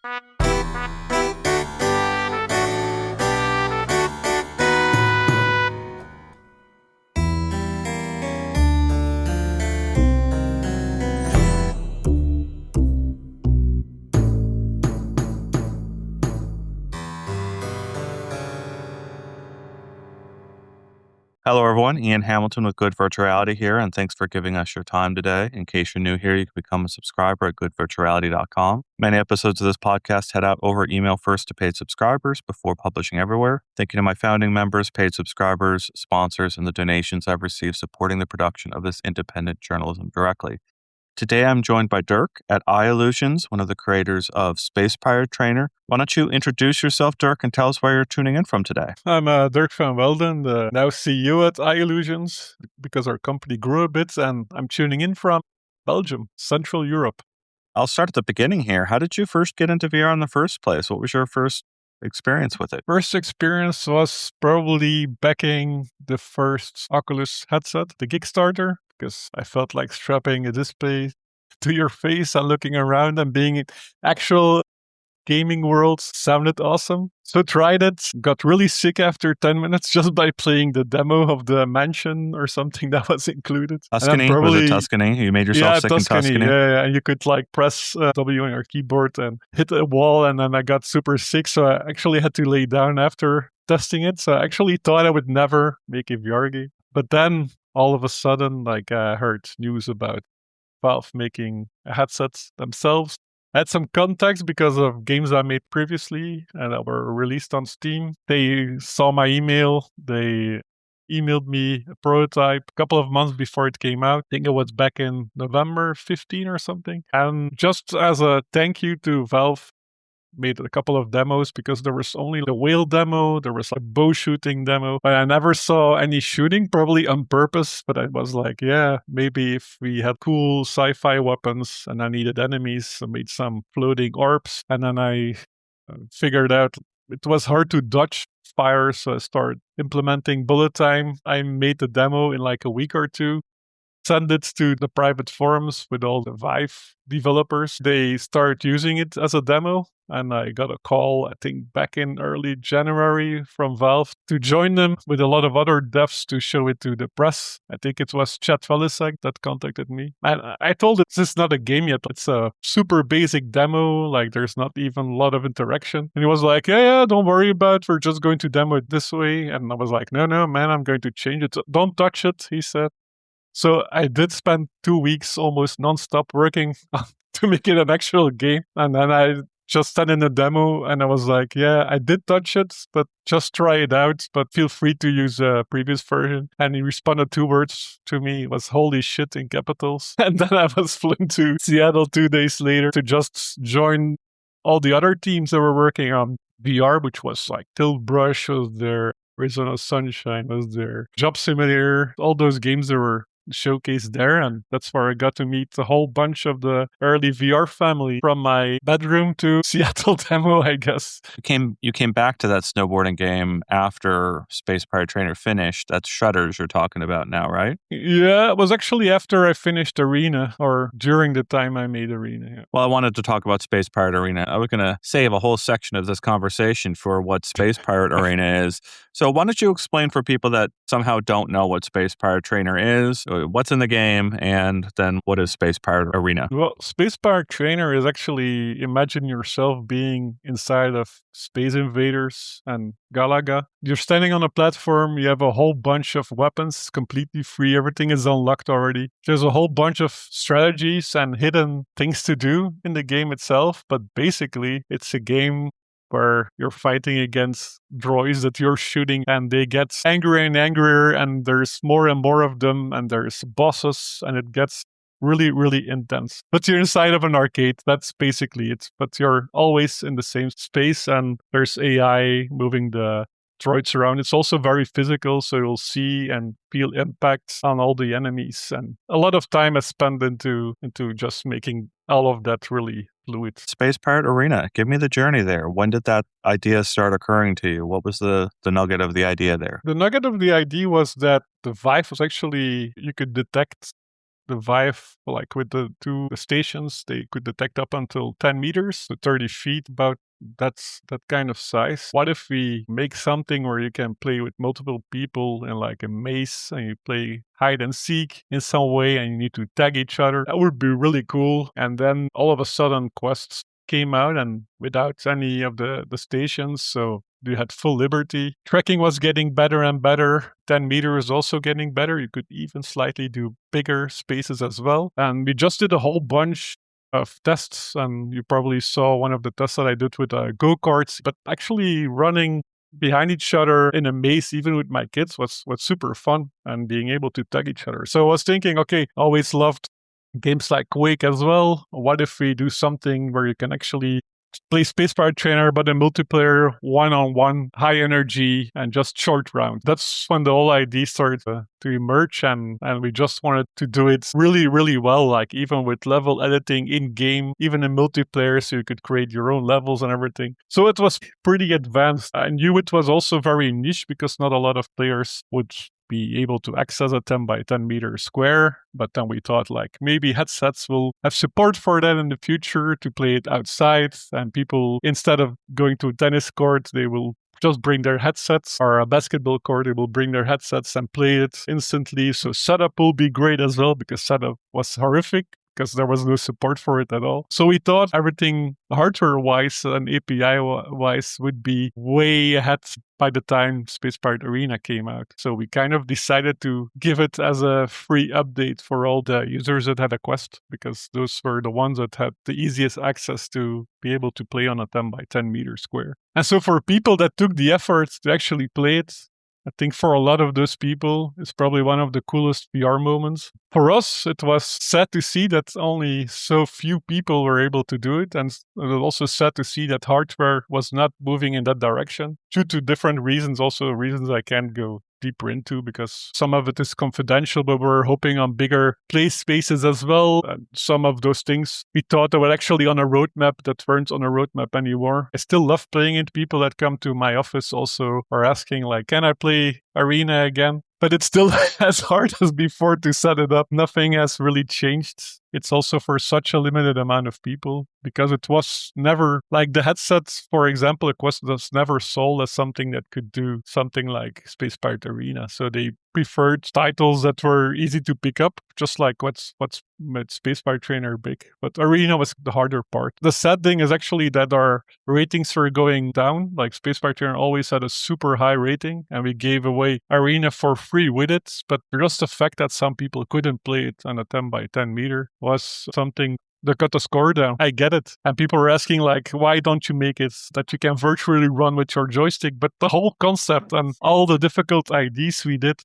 Hello, everyone. Ian Hamilton with Good Virtual Reality here, and thanks for giving us your time today. In case you're new here, you can become a subscriber at goodvirtuality.com. Many episodes of this podcast head out over email first to paid subscribers before publishing everywhere. Thank you to my founding members, paid subscribers, sponsors, and the donations I've received supporting the production of this independent journalism directly. Today, I'm joined by Dirk at iLlusions, one of the creators of Space Pirate Trainer. Why don't you introduce yourself, Dirk, and tell us where you're tuning in from today? I'm Dirk van Welden, the now CEO at iLlusions, because our company grew a bit, and I'm tuning in from Belgium, Central Europe. I'll start at the beginning here. How did you first get into VR in the first place? What was your first experience with it? First experience was probably backing the first Oculus headset, the Kickstarter, because I felt like strapping a display to your face and looking around and being in actual gaming world sounded awesome. So tried it, got really sick after 10 minutes just by playing the demo of the mansion or something that was included. Tuscany? Was it Tuscany? You made yourself sick in Tuscany? Yeah, and you could like press W on your keyboard and hit a wall, and then I got super sick, so I actually had to lay down after testing it. So I actually thought I would never make a VR game. But then all of a sudden, I heard news about Valve making a headset themselves. I had some contacts because of games I made previously and that were released on Steam. They saw my email. They emailed me a prototype a couple of months before it came out. I think it was back in November 15 or something. And just as a thank you to Valve, made a couple of demos because there was only the whale demo, there was a bow shooting demo, but I never saw any shooting, probably on purpose. But I was like, yeah, maybe if we had cool sci-fi weapons and I needed enemies, I made some floating orbs, and then I figured out it was hard to dodge fire, so I started implementing bullet time. I made the demo in like a week or two, send it to the private forums with all the Vive developers. They started using it as a demo, and I got a call, I think back in early January, from Valve to join them with a lot of other devs to show it to the press. I think it was Chad Velisek that contacted me. And I told it, this is not a game yet. It's a super basic demo. Like, there's not even a lot of interaction. And he was like, yeah, don't worry about it. We're just going to demo it this way. And I was like, no, man, I'm going to change it. Don't touch it, he said. So I did spend 2 weeks almost nonstop working to make it an actual game. And then I just sent in a demo and I was like, yeah, I did touch it, but just try it out. But feel free to use a previous version. And he responded 2 words to me. It was holy shit in capitals. And then I was flown to Seattle 2 days later to just join all the other teams that were working on VR, which was like Tilt Brush was there, Arizona Sunshine was there, Job Simulator, all those games that were showcased there, and that's where I got to meet a whole bunch of the early VR family from my bedroom to Seattle demo, I guess. You came back to that snowboarding game after Space Pirate Trainer finished. That's Shutters you're talking about now, right? Yeah, it was actually after I finished Arena, or during the time I made Arena. Yeah. Well, I wanted to talk about Space Pirate Arena. I was going to save a whole section of this conversation for what Space Pirate Arena is. So why don't you explain for people that somehow don't know what Space Pirate Trainer is, what's in the game, and then what is Space Pirate Arena? Well, Space Pirate Trainer is actually, imagine yourself being inside of Space Invaders and Galaga. You're standing on a platform, you have a whole bunch of weapons, completely free, everything is unlocked already. There's a whole bunch of strategies and hidden things to do in the game itself, but basically it's a game where you're fighting against droids that you're shooting, and they get angrier and angrier, and there's more and more of them, and there's bosses, and it gets really, really intense. But you're inside of an arcade. That's basically it. But you're always in the same space, and there's AI moving the droids around. It's also very physical, so you'll see and feel impact on all the enemies. And a lot of time is spent into just making all of that really fluid. Space Pirate Arena, give me the journey there. When did that idea start occurring to you? What was the nugget of the idea there? The nugget of the idea was that the Vive was actually, you could detect the Vive, like with the two stations, they could detect up until 10 meters, so 30 feet, about that's that kind of size. What if we make something where you can play with multiple people in like a maze and you play hide and seek in some way and you need to tag each other? That would be really cool. And then all of a sudden quests came out and without any of the stations, so you had full liberty. Tracking was getting better and better. 10 meters also getting better. You could even slightly do bigger spaces as well. And we just did a whole bunch of tests, and you probably saw one of the tests that I did with go-karts, but actually running behind each other in a maze, even with my kids, was super fun, and being able to tag each other. So I was thinking, okay, always loved games like Quake as well. What if we do something where you can actually play Space Pirate Trainer, but in multiplayer, one-on-one, high energy, and just short round. That's when the whole idea started to emerge, and we just wanted to do it really, really well, like even with level editing in-game, even in multiplayer, so you could create your own levels and everything. So it was pretty advanced. I knew it was also very niche because not a lot of players would be able to access a 10 by 10 meter square. But then we thought like maybe headsets will have support for that in the future to play it outside. And people, instead of going to a tennis court, they will just bring their headsets, or a basketball court, they will bring their headsets and play it instantly. So setup will be great as well, because setup was horrific because there was no support for it at all. So we thought everything hardware-wise and API-wise would be way ahead by the time Space Pirate Arena came out. So we kind of decided to give it as a free update for all the users that had a Quest, because those were the ones that had the easiest access to be able to play on a 10 by 10 meter square. And so for people that took the effort to actually play it, I think for a lot of those people, it's probably one of the coolest VR moments. For us, it was sad to see that only so few people were able to do it. And it was also sad to see that hardware was not moving in that direction due to different reasons, also reasons I can't go deeper into because some of it is confidential, but we're hoping on bigger play spaces as well. And some of those things we thought they were actually on a roadmap that weren't on a roadmap anymore. I still love playing it. People that come to my office also are asking like, can I play Arena again? But it's still as hard as before to set it up. Nothing has really changed. It's also for such a limited amount of people because it was never like the headsets, for example, it was never sold as something that could do something like Space Pirate Arena. So they preferred titles that were easy to pick up, just like what's made Space Pirate Trainer big. But Arena was the harder part. The sad thing is actually that our ratings were going down. Like Space Pirate Trainer always had a super high rating, and we gave away Arena for free with it. But just the fact that some people couldn't play it on a 10 by 10 meter was something that got the score down. I get it. And people were asking like, why don't you make it that you can virtually run with your joystick? But the whole concept and all the difficult ideas we did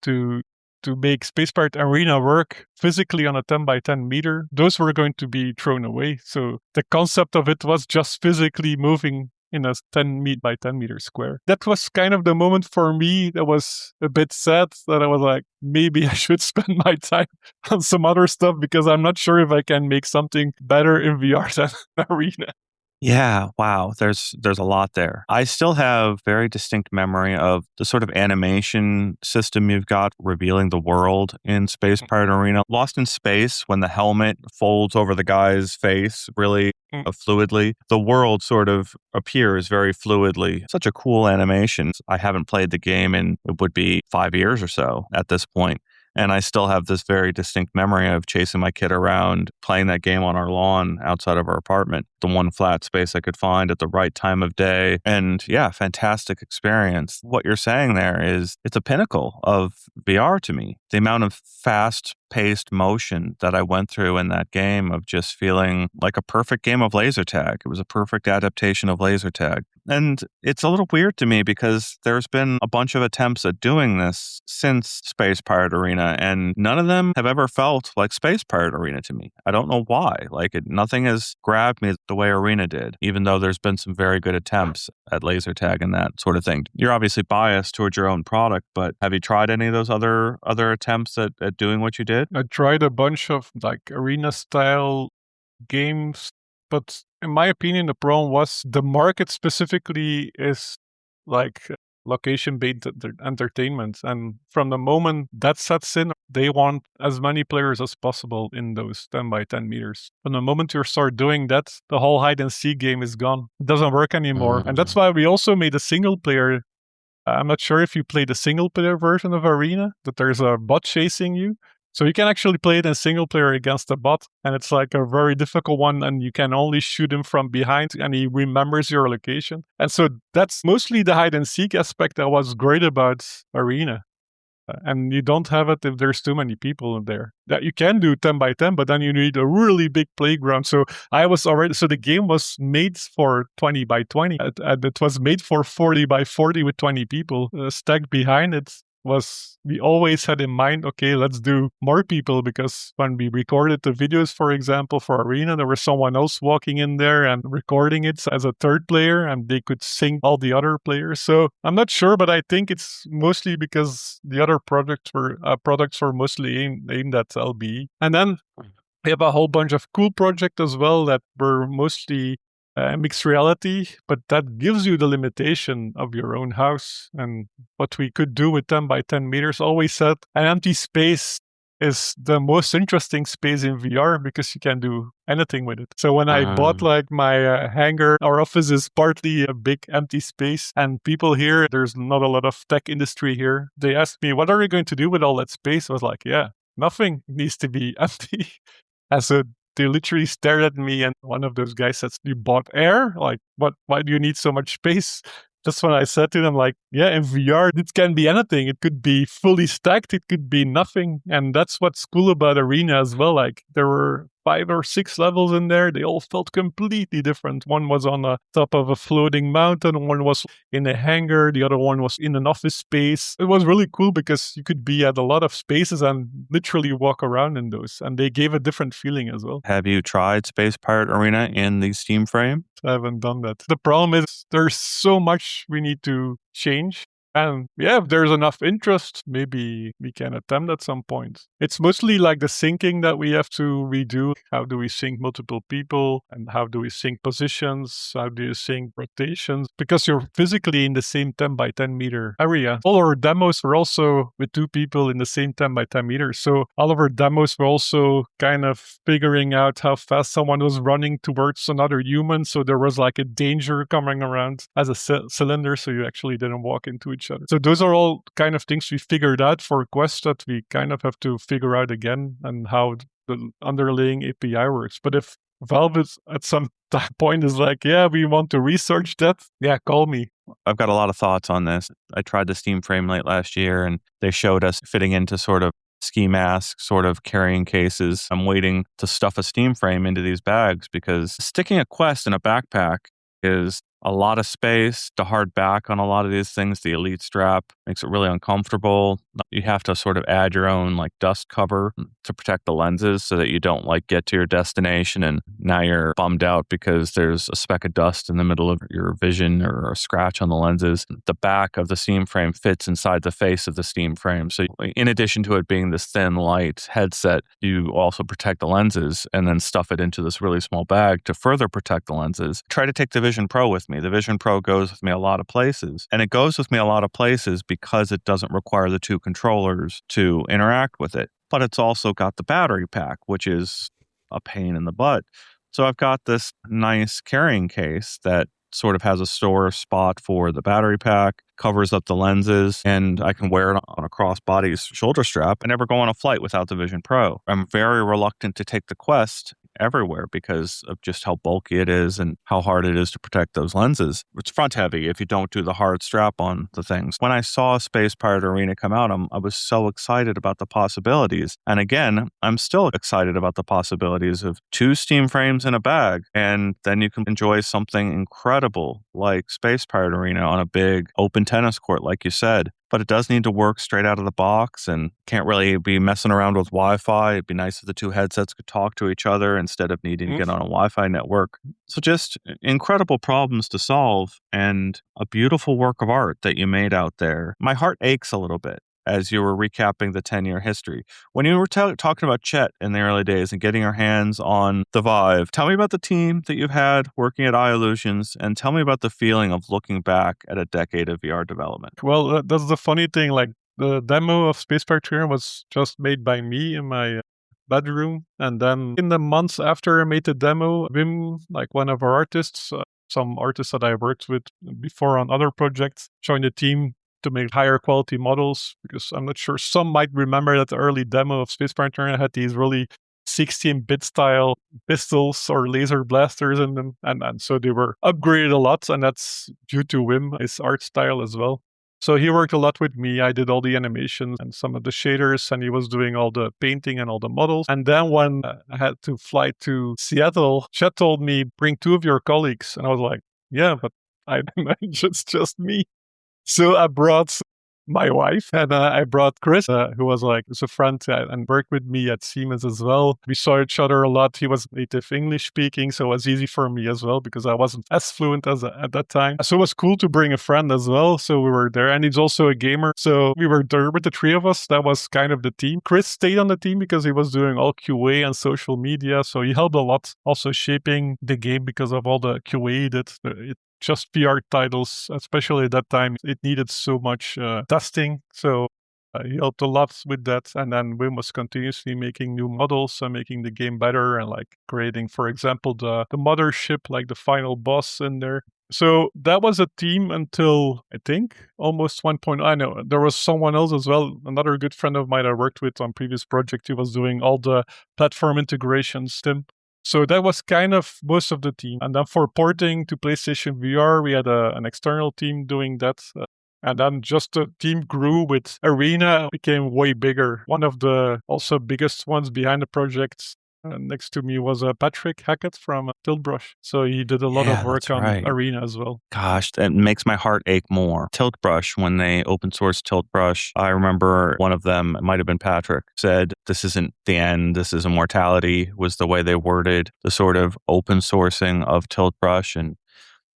to make Space Pirate Arena work physically on a 10 by 10 meter, those were going to be thrown away. So the concept of it was just physically moving in a 10 by 10 meter square. That was kind of the moment for me that was a bit sad, that I was like, maybe I should spend my time on some other stuff because I'm not sure if I can make something better in VR than Arena. Yeah, wow. There's a lot there. I still have very distinct memory of the sort of animation system you've got revealing the world in Space Pirate Arena. Lost in Space, when the helmet folds over the guy's face really fluidly, the world sort of appears very fluidly. Such a cool animation. I haven't played the game in, it would be 5 years or so at this point. And I still have this very distinct memory of chasing my kid around, playing that game on our lawn outside of our apartment, the one flat space I could find at the right time of day. And yeah, fantastic experience. What you're saying there is it's a pinnacle of VR to me. The amount of fast-paced motion that I went through in that game of just feeling like a perfect game of laser tag. It was a perfect adaptation of laser tag. And it's a little weird to me because there's been a bunch of attempts at doing this since Space Pirate Arena, and none of them have ever felt like Space Pirate Arena to me. I don't know why. Nothing has grabbed me the way Arena did, even though there's been some very good attempts at laser tag and that sort of thing. You're obviously biased towards your own product, but have you tried any of those other attempts at doing what you did? I tried a bunch of like Arena-style games, but in my opinion, the problem was the market specifically is like location-based entertainment. And from the moment that sets in, they want as many players as possible in those 10 by 10 meters. From the moment you start doing that, the whole hide and seek game is gone. It doesn't work anymore. And that's why we also made a single player. I'm not sure if you play the single player version of Arena, that there's a bot chasing you. So you can actually play it in single player against a bot, and it's like a very difficult one, and you can only shoot him from behind, and he remembers your location. And so that's mostly the hide and seek aspect that was great about Arena. And you don't have it if there's too many people in there. That you can do 10 by 10, but then you need a really big playground. So the game was made for 20 by 20, and it was made for 40 by 40 with 20 people stacked behind it. We always had in mind, okay, let's do more people, because when we recorded the videos, for example, for Arena, there was someone else walking in there and recording it as a third player, and they could sync all the other players. So I'm not sure, but I think it's mostly because the other products were mostly aimed at LBE. And then we have a whole bunch of cool projects as well that were mostly mixed reality, but that gives you the limitation of your own house. And what we could do with 10 by 10 meters, always said an empty space is the most interesting space in VR because you can do anything with it. So when I bought like my hangar, our office is partly a big empty space, and people here, there's not a lot of tech industry here. They asked me, what are you going to do with all that space? I was like, yeah, nothing needs to be empty. And so they literally stared at me, and one of those guys said, you bought air? Like, why do you need so much space? That's when I said to them, like, yeah, in VR, it can be anything. It could be fully stacked. It could be nothing. And that's what's cool about Arena as well. Like, there were 5 or 6 levels in there. They all felt completely different. One was on the top of a floating mountain. One was in a hangar. The other one was in an office space. It was really cool because you could be at a lot of spaces and literally walk around in those. And they gave a different feeling as well. Have you tried Space Pirate Arena in the Steam frame? I haven't done that. The problem is there's so much we need to change. And yeah, if there's enough interest, maybe we can attempt at some point. It's mostly like the syncing that we have to redo. How do we sync multiple people? And how do we sync positions? How do you sync rotations? Because you're physically in the same 10 by 10 meter area. All our demos were also with 2 people in the same 10 by 10 meters. So all of our demos were also kind of figuring out how fast someone was running towards another human. So there was like a danger coming around as a cylinder. So you actually didn't walk into each other. So those are all kind of things we figured out for Quest that we kind of have to figure out again, and how the underlying API works. But if Valve is at some point is like, yeah, we want to research that, yeah, call me. I've got a lot of thoughts on this. I tried the Steam frame late last year, and they showed us fitting into sort of ski mask, sort of carrying cases. I'm waiting to stuff a Steam frame into these bags because sticking a Quest in a backpack is a lot of space. The hard back on a lot of these things, the Elite strap, makes it really uncomfortable. You have to sort of add your own like dust cover to protect the lenses so that you don't like get to your destination and now you're bummed out because there's a speck of dust in the middle of your vision or a scratch on the lenses. The back of the Steam frame fits inside the face of the Steam frame. So in addition to it being this thin, light headset, you also protect the lenses and then stuff it into this really small bag to further protect the lenses. Try to take the Vision Pro with me. The Vision Pro goes with me a lot of places, and it goes with me a lot of places because it doesn't require the 2 controllers to interact with it. But it's also got the battery pack, which is a pain in the butt. So I've got this nice carrying case that sort of has a store spot for the battery pack, covers up the lenses, and I can wear it on a crossbody shoulder strap and never go on a flight without the Vision Pro. I'm very reluctant to take the Quest everywhere because of just how bulky it is and how hard it is to protect those lenses. It's front heavy if you don't do the hard strap on the things. When I saw Space Pirate Arena come out, I was so excited about the possibilities. And again, I'm still excited about the possibilities of 2 Steam frames in a bag, and then you can enjoy something incredible like Space Pirate Arena on a big open tennis court, like you said. But it does need to work straight out of the box and can't really be messing around with Wi-Fi. It'd be nice if the 2 headsets could talk to each other instead of needing to get on a Wi-Fi network. So just incredible problems to solve and a beautiful work of art that you made out there. My heart aches a little bit as you were recapping the 10-year history. When you were talking about Chet in the early days and getting your hands on the Vive, tell me about the team that you've had working at iLusions, and tell me about the feeling of looking back at a decade of VR development. Well, that's the funny thing. Like, the demo of Space Park was just made by me in my bedroom. And then in the months after I made the demo, Wim, like one of our artists, some artists that I worked with before on other projects, joined the team to make higher quality models, because I'm not sure, some might remember that the early demo of Space Park had these really 16-bit style pistols or laser blasters in them. And so they were upgraded a lot, and that's due to Wim, his art style as well. So he worked a lot with me. I did all the animations and some of the shaders, and he was doing all the painting and all the models. And then when I had to fly to Seattle, Chet told me, bring 2 of your colleagues. And I was like, yeah, but I it's just me. So I brought my wife, and I brought Chris, who was a friend and worked with me at Siemens as well. We saw each other a lot. He was native English speaking, so it was easy for me as well, because I wasn't as fluent as at that time. So it was cool to bring a friend as well. So we were there, and he's also a gamer. So we were there with the 3 of us. That was kind of the team. Chris stayed on the team because he was doing all QA and social media. So he helped a lot, also shaping the game because of all the QA he did. Just VR titles, especially at that time, it needed so much testing. So he helped a lot with that. And then Wim was continuously making new models and making the game better, and like creating, for example, the mothership, like the final boss in there. So that was a team until, I think, almost 1.0. I know there was someone else as well, another good friend of mine I worked with on previous project. He was doing all the platform integrations, Tim. So that was kind of most of the team. And then for porting to PlayStation VR, we had an external team doing that. And then just the team grew with Arena, became way bigger. One of the also biggest ones behind the project next to me was Patrick Hackett from Tiltbrush. So he did a lot of work on Arena as well. Gosh, that makes my heart ache more. Tiltbrush, when they open sourced Tiltbrush, I remember one of them, it might have been Patrick, said, this isn't the end, this is immortality, was the way they worded the sort of open sourcing of Tiltbrush. And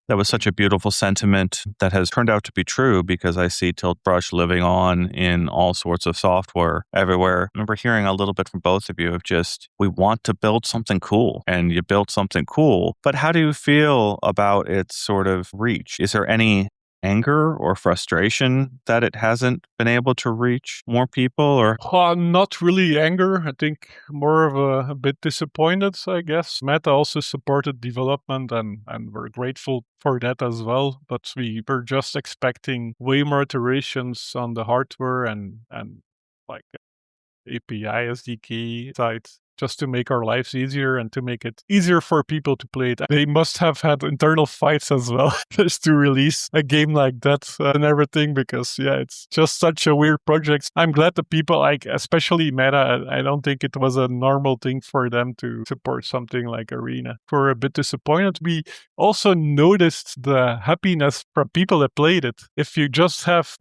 that was such a beautiful sentiment that has turned out to be true, because I see Tiltbrush living on in all sorts of software everywhere. I remember hearing a little bit from both of you of just, we want to build something cool, and you built something cool. But how do you feel about its sort of reach? Is there any anger or frustration that it hasn't been able to reach more people? Or not really anger. I think more of a bit disappointed, I guess. Meta also supported development, and we're grateful for that as well. But we were just expecting way more iterations on the hardware and like API SDK side, just to make our lives easier and to make it easier for people to play it. They must have had internal fights as well just to release a game like that and everything, because it's just such a weird project. I'm glad the people, like especially Meta, I don't think it was a normal thing for them to support something like Arena. We're a bit disappointed. We also noticed the happiness from people that played it. If you just have,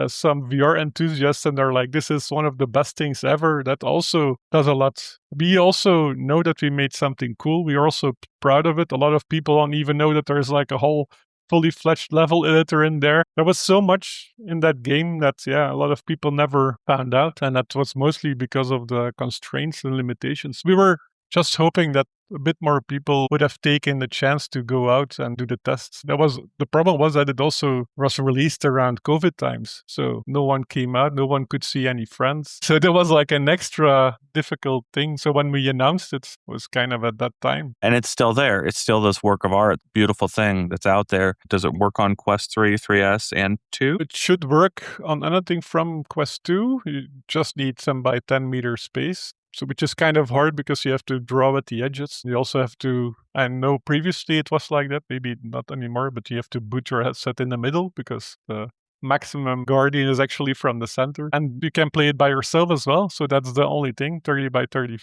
some VR enthusiasts and they're like, this is one of the best things ever, that also does a lot. We also know that we made something cool. We're also proud of it. A lot of people don't even know that there's like a whole fully fledged level editor in there. There was so much in that game that, a lot of people never found out. And that was mostly because of the constraints and limitations. We were just hoping that a bit more people would have taken the chance to go out and do the tests. The problem was that it also was released around COVID times. So no one came out, no one could see any friends. So there was like an extra difficult thing. So when we announced it, was kind of at that time. And it's still there. It's still this work of art, beautiful thing that's out there. Does it work on Quest 3, 3S, and 2? It should work on anything from Quest 2. You just need some by 10 meter space. So which is kind of hard because you have to draw at the edges. You also have to, I know previously it was like that, maybe not anymore, but you have to boot your headset in the middle because the maximum guardian is actually from the center. And you can play it by yourself as well. So that's the only thing, 30 by 30,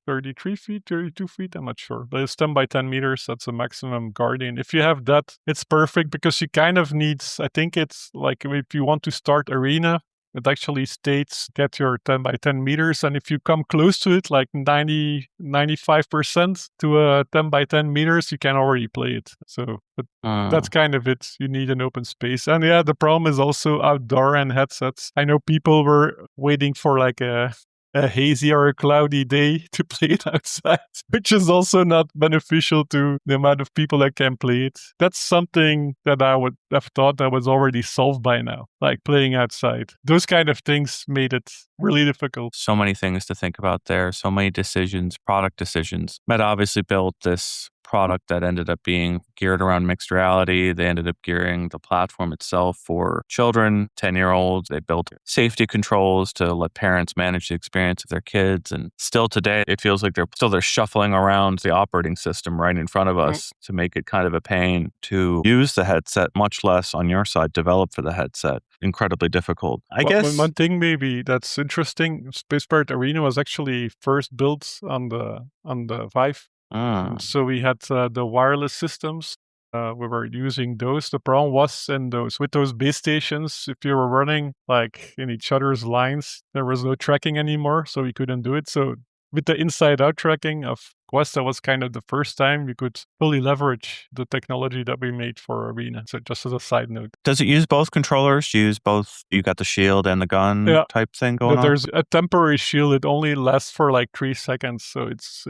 33 feet, 32 feet, I'm not sure. But it's 10 by 10 meters, that's the maximum guardian. If you have that, it's perfect because you kind of need, I think it's like if you want to start Arena, It actually states get your 10 by 10 meters. And if you come close to it, like 95% to a 10 by 10 meters, you can already play it. So but that's kind of it. You need an open space. And yeah, the problem is also outdoor and headsets. I know people were waiting for like a hazy or a cloudy day to play it outside, which is also not beneficial to the amount of people that can play it. That's something that I would have thought that was already solved by now, like playing outside. Those kind of things made it really difficult. So many things to think about there, so many decisions, product decisions. Meta obviously built this product that ended up being geared around mixed reality. They ended up gearing the platform itself for children, 10-year-olds. They built safety controls to let parents manage the experience of their kids. And still today, it feels like they're shuffling around the operating system right in front of us to make it kind of a pain to use the headset, much less on your side, develop for the headset. Incredibly difficult. I guess one thing maybe that's interesting, Space Pirate Arena was actually first built on the Vive. So we had the wireless systems. We were using those. The problem was with those base stations, if you were running like in each other's lines, there was no tracking anymore, so we couldn't do it. So with the inside-out tracking of Quest, that was kind of the first time we could fully leverage the technology that we made for Arena. So just as a side note. Does it use both controllers? You got the shield and the gun type thing going on? There's a temporary shield. It only lasts for like 3 seconds, so it's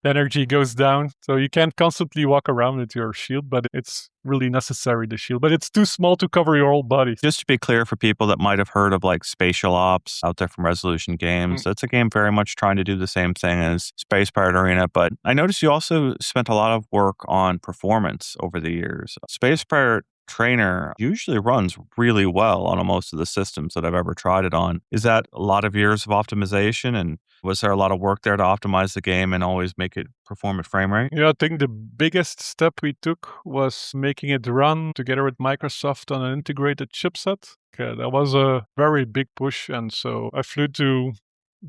the energy goes down. So you can't constantly walk around with your shield, but it's really necessary, the shield. But it's too small to cover your whole body. Just to be clear for people that might have heard of like Spatial Ops out there from Resolution Games, that's a game very much trying to do the same thing as Space Pirate Arena. But I noticed you also spent a lot of work on performance over the years. Space Pirate Trainer usually runs really well on most of the systems that I've ever tried it on. Is that a lot of years of optimization? And was there a lot of work there to optimize the game and always make it perform at frame rate? Yeah, I think the biggest step we took was making it run together with Microsoft on an integrated chipset. Okay, that was a very big push. And so I flew to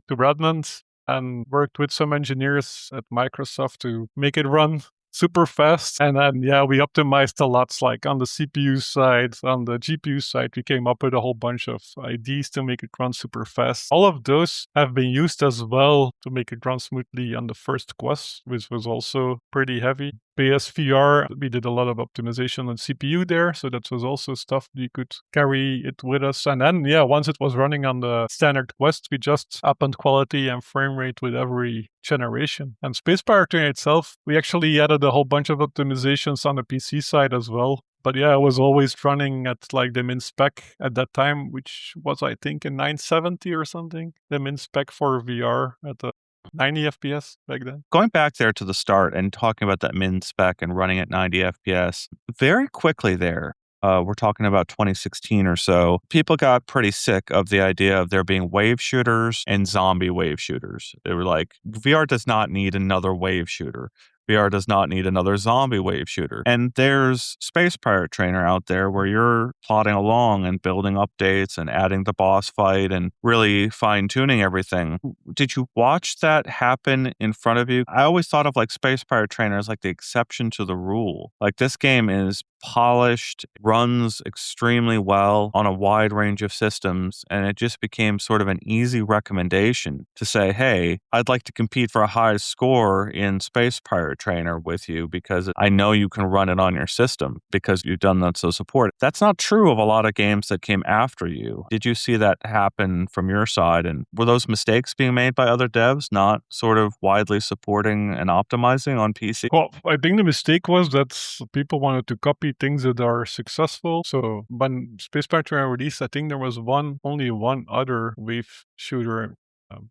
Redmond and worked with some engineers at Microsoft to make it run super fast. And then, we optimized a lot, like on the CPU side, on the GPU side, we came up with a whole bunch of ideas to make it run super fast. All of those have been used as well to make it run smoothly on the first Quest, which was also pretty heavy. PSVR, we did a lot of optimization on CPU there, so that was also stuff we could carry it with us. And then, once it was running on the standard Quest, we just upped quality and frame rate with every generation. And Space Pirate itself, we actually added a whole bunch of optimizations on the PC side as well. But it was always running at like the min spec at that time, which was, I think, a 970 or something. The min spec for VR at the 90 FPS back then. Going back there to the start and talking about that min spec and running at 90 FPS, very quickly there, we're talking about 2016 or so, people got pretty sick of the idea of there being wave shooters and zombie wave shooters. They were like, VR does not need another wave shooter. VR does not need another zombie wave shooter. And there's Space Pirate Trainer out there where you're plodding along and building updates and adding the boss fight and really fine-tuning everything. Did you watch that happen in front of you? I always thought of like Space Pirate Trainer as like the exception to the rule. Like this game is polished, runs extremely well on a wide range of systems, and it just became sort of an easy recommendation to say, hey, I'd like to compete for a high score in Space Pirate Trainer with you because I know you can run it on your system because you've done that so support. That's not true of a lot of games that came after you. Did you see that happen from your side? And were those mistakes being made by other devs, not sort of widely supporting and optimizing on PC? Well, I think the mistake was that people wanted to copy things that are successful. So when Space Pirate Trainer released, I think there was only one other wave shooter. And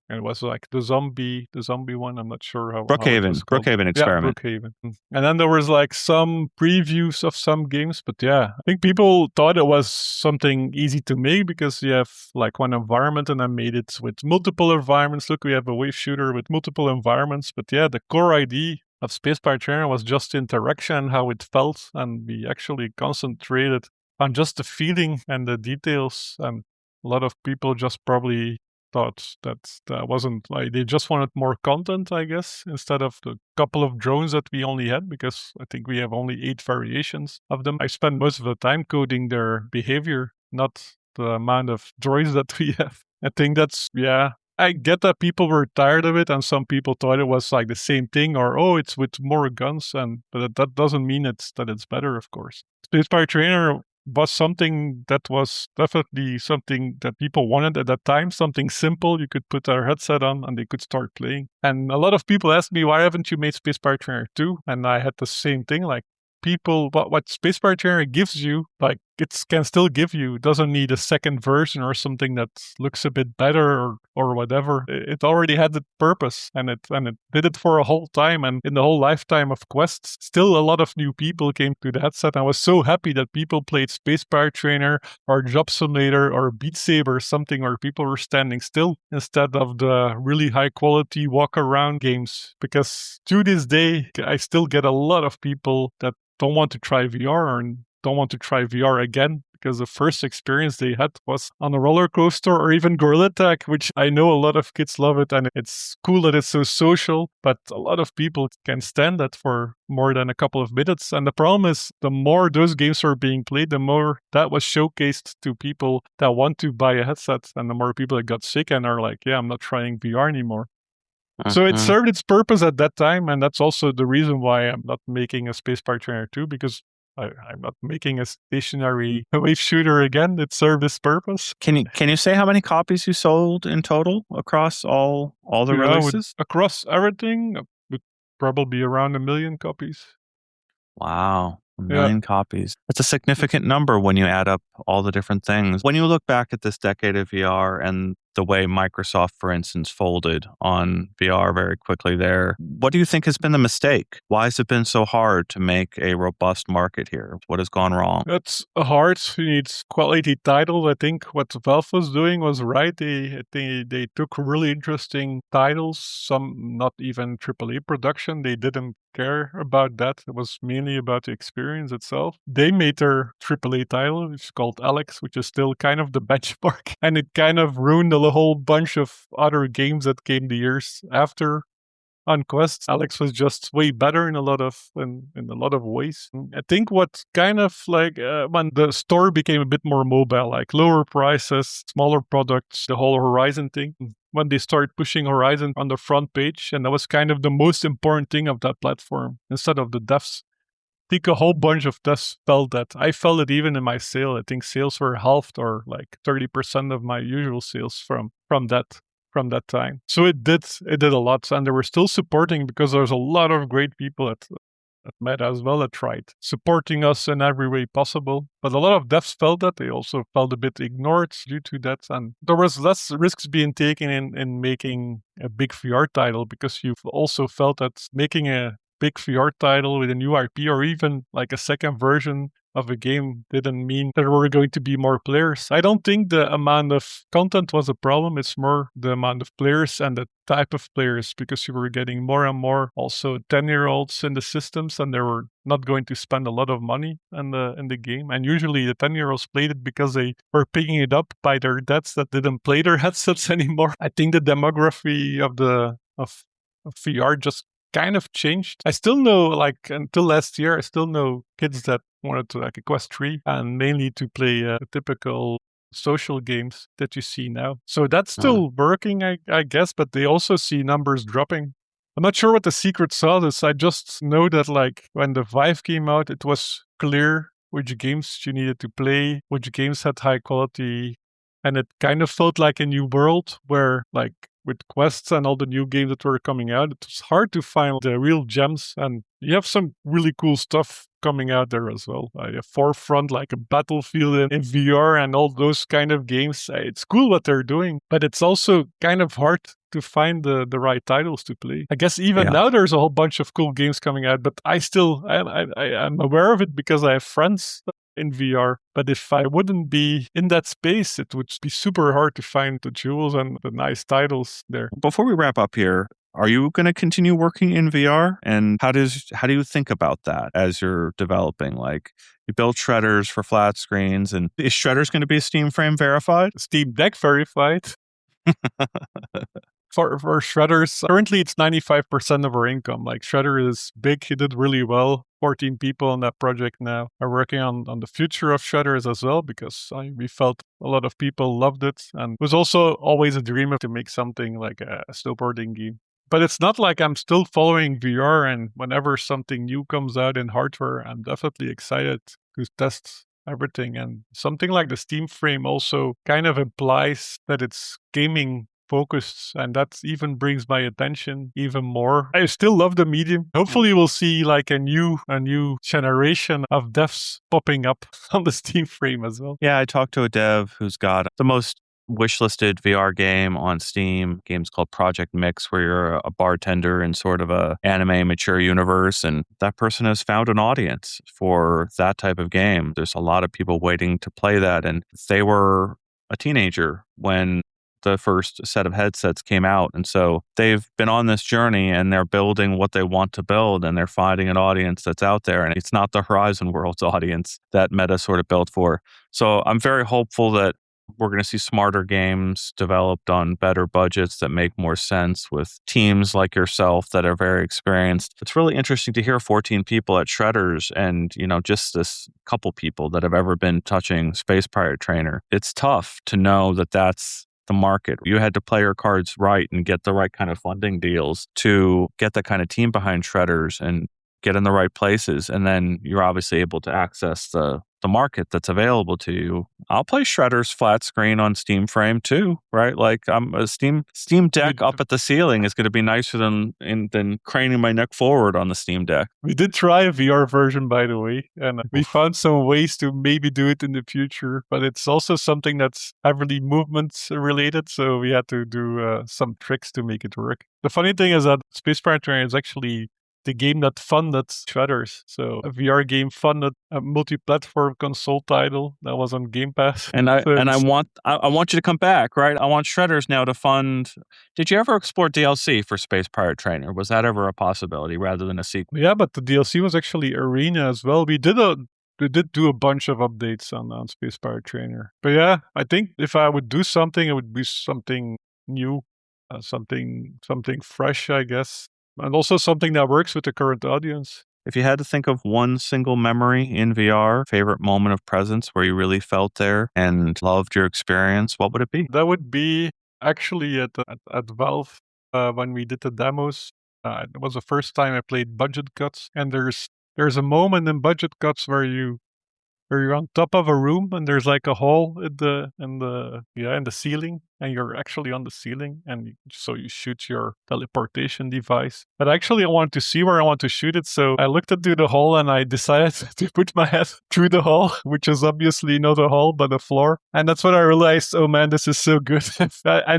it was like the zombie one. I'm not sure how. Brookhaven experiment. Yeah, Brookhaven. And then there was like some previews of some games, but I think people thought it was something easy to make because you have like one environment, and I made it with multiple environments. Look, we have a wave shooter with multiple environments, but the core idea of Space Pirate Trainer was just interaction, how it felt, and we actually concentrated on just the feeling and the details. And a lot of people just probably thought that wasn't like, they just wanted more content, I guess, instead of the couple of drones that we only had, because I think we have only 8 variations of them. I spent most of the time coding their behavior, not the amount of droids that we have. I think that's, yeah. I get that people were tired of it, and some people thought it was like the same thing, or it's with more guns, but that doesn't mean that it's better, of course. Space Pirate Trainer was something that was definitely something that people wanted at that time, something simple. You could put their headset on and they could start playing. And a lot of people asked me, why haven't you made Space Pirate Trainer 2? And I had the same thing, like, people, what Space Pirate Trainer gives you, like, it can still give you. It doesn't need a second version or something that looks a bit better or whatever. It already had the purpose, and it did it for a whole time. And in the whole lifetime of quests, still a lot of new people came to the headset. I was so happy that people played Space Pirate Trainer or Job Simulator or Beat Saber or something where people were standing still instead of the really high quality walk around games. Because to this day, I still get a lot of people that don't want to try VR and don't want to try VR again because the first experience they had was on a roller coaster or even Gorilla Tag, which I know a lot of kids love it, and it's cool that it's so social, but a lot of people can stand that for more than a couple of minutes. And the problem is, the more those games are being played, the more that was showcased to people that want to buy a headset, and the more people that got sick and are like, yeah, I'm not trying VR anymore. So it served its purpose at that time, and that's also the reason why I'm not making a Space Pirate Trainer 2, because I'm not making a stationary wave shooter again. It served its purpose. Can you say how many copies you sold in total across all the releases? Across everything, would probably around 1 million copies. Wow. 1 million copies. That's a significant number when you add up all the different things. When you look back at this decade of VR and the way Microsoft, for instance, folded on VR very quickly there, what do you think has been the mistake? Why has it been so hard to make a robust market here? What has gone wrong? It's hard. You need quality titles. I think what Valve was doing was right. They took really interesting titles, some not even AAA production. They didn't care about that. It was mainly about the experience itself. They made their AAA title, which is called Alex, which is still kind of the benchmark. And it kind of ruined a whole bunch of other games that came the years after on Quest. Alex was just way better in a lot of ways. I think what kind of like when the store became a bit more mobile, like lower prices, smaller products, the whole Horizon thing. When they started pushing Horizon on the front page, and that was kind of the most important thing of that platform instead of the devs. I think a whole bunch of devs felt that. I felt it even in my sale. I think sales were halved or like 30% of my usual sales from that time. So it did a lot, and they were still supporting because there's a lot of great people at Meta as well that tried supporting us in every way possible. But a lot of devs felt that. They also felt a bit ignored due to that, and there was less risks being taken in making a big VR title, because you've also felt that making a big VR title with a new IP or even like a second version of a game didn't mean there were going to be more players. I don't think the amount of content was a problem. It's more the amount of players and the type of players, because you were getting more and more also 10-year-olds in the systems, and they were not going to spend a lot of money in the game. And usually the 10-year-olds played it because they were picking it up by their dads that didn't play their headsets anymore. I think the demography of VR just kind of changed. I still know, like, until last year, I still know kids that wanted to like a Quest 3 and mainly to play typical social games that you see now. So that's still working, I guess, but they also see numbers dropping. I'm not sure what the secret sauce is. I just know that like when the Vive came out, it was clear which games you needed to play, which games had high quality, and it kind of felt like a new world where like with quests and all the new games that were coming out, it was hard to find the real gems. And you have some really cool stuff coming out there as well. A Forefront, like a Battlefield in VR and all those kind of games. It's cool what they're doing, but it's also kind of hard to find the right titles to play. I guess even now there's a whole bunch of cool games coming out, but I'm aware of it because I have friends in VR. But if I wouldn't be in that space, it would be super hard to find the jewels and the nice titles there. Before we wrap up here, are you going to continue working in VR? And how do you think about that as you're developing? Like, you build shredders for flat screens, and is shredders going to be Steam Frame verified? Steam Deck verified. for Shredders, currently it's 95% of our income. Like Shredder is big, he did really well. 14 people on that project now are working on the future of Shredders as well, because we felt a lot of people loved it. And it was also always a dream to make something like a snowboarding game. But it's not like I'm still following VR, and whenever something new comes out in hardware, I'm definitely excited to test everything. And something like the Steam frame also kind of implies that it's gaming focused, and that even brings my attention even more. I still love the medium. Hopefully we'll see like a new generation of devs popping up on the Steam frame as well. Yeah, I talked to a dev who's got the most wishlisted VR game on Steam. Game's called Project Mix, where you're a bartender in sort of a anime mature universe, and that person has found an audience for that type of game. There's a lot of people waiting to play that, and they were a teenager when the first set of headsets came out, and so they've been on this journey and they're building what they want to build, and they're finding an audience that's out there, and it's not the Horizon Worlds audience that Meta sort of built for. So I'm very hopeful that we're going to see smarter games developed on better budgets that make more sense with teams like yourself that are very experienced. It's really interesting to hear 14 people at Shredders and, just this couple people that have ever been touching Space Pirate Trainer. It's tough to know that that's the market. You had to play your cards right and get the right kind of funding deals to get the kind of team behind Shredders and get in the right places. And then you're obviously able to access the market that's available to you. I'll play Shredder's flat screen on Steam Frame too, right? Like I'm a Steam Deck up at the ceiling is going to be nicer than craning my neck forward on the Steam Deck. We did try a VR version, by the way, and we found some ways to maybe do it in the future, but it's also something that's heavily movement related, so we had to do some tricks to make it work. The funny thing is that Space Pirate Trainer is actually the game that funded Shredders. So a VR game funded a multi-platform console title that was on Game Pass. And I want you to come back, right? I want Shredders now to fund. Did you ever explore DLC for Space Pirate Trainer? Was that ever a possibility rather than a sequel? Yeah, but the DLC was actually Arena as well. We did do a bunch of updates on Space Pirate Trainer. But yeah, I think if I would do something, it would be something new, something fresh, I guess. And also something that works with the current audience. If you had to think of one single memory in VR, favorite moment of presence where you really felt there and loved your experience, what would it be? That would be actually at Valve when we did the demos. It was the first time I played Budget Cuts, and there's a moment in Budget Cuts where you're on top of a room and there's like a hole in the ceiling, and you're actually on the ceiling, and so you shoot your teleportation device. But actually I wanted to see where I want to shoot it, so I looked into the hole and I decided to put my head through the hole, which is obviously not a hole but a floor. And that's when I realized, oh man, this is so good. I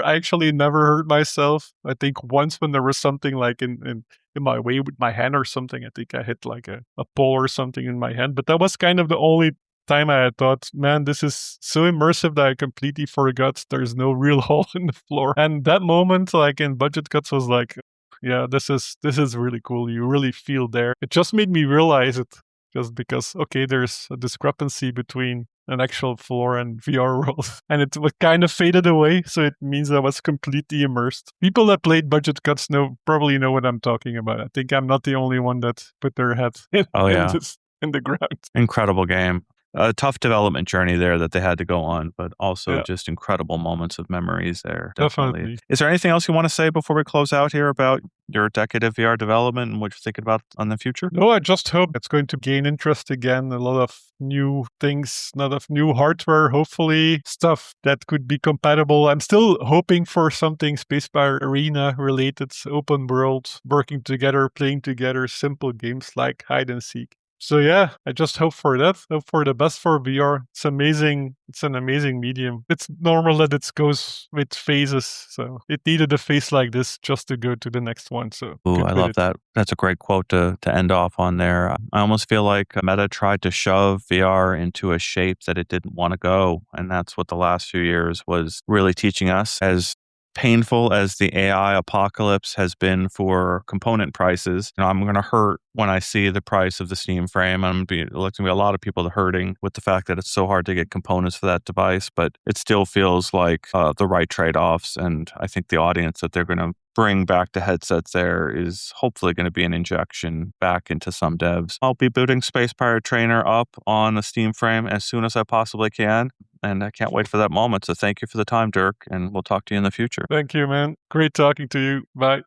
actually never hurt myself. I think once when there was something like in my way with my hand or something, I think I hit like a pole or something in my hand. But that was kind of the only time I had thought, man, this is so immersive that I completely forgot there's no real hole in the floor. And that moment, like in Budget Cuts, was like, yeah, this is really cool. You really feel there. It just made me realize it, just because, okay, there's a discrepancy between an actual floor and VR world. And it kind of faded away, so it means I was completely immersed. People that played Budget Cuts probably know what I'm talking about. I think I'm not the only one that put their head in the ground. Incredible game. A tough development journey there that they had to go on, but also just incredible moments of memories there. Definitely. Is there anything else you want to say before we close out here about your decade of VR development and what you're thinking about on the future? No, I just hope it's going to gain interest again. A lot of new things, a lot of new hardware, hopefully stuff that could be compatible. I'm still hoping for something Space Pirate Arena related, open world, working together, playing together, simple games like hide and seek. So yeah, I just hope for that. Hope for the best for VR. It's amazing. It's an amazing medium. It's normal that it goes with phases. So it needed a phase like this just to go to the next one. So I love that. That's a great quote to end off on there. I almost feel like Meta tried to shove VR into a shape that it didn't want to go. And that's what the last few years was really teaching us as painful as the AI apocalypse has been for component prices, I'm going to hurt when I see the price of the Steam frame. There's going to be a lot of people hurting with the fact that it's so hard to get components for that device, but it still feels like the right trade-offs. And I think the audience that they're going to bring back to headsets there is hopefully going to be an injection back into some devs. I'll be booting Space Pirate Trainer up on the Steam frame as soon as I possibly can. And I can't wait for that moment. So thank you for the time, Dirk, and we'll talk to you in the future. Thank you, man. Great talking to you. Bye.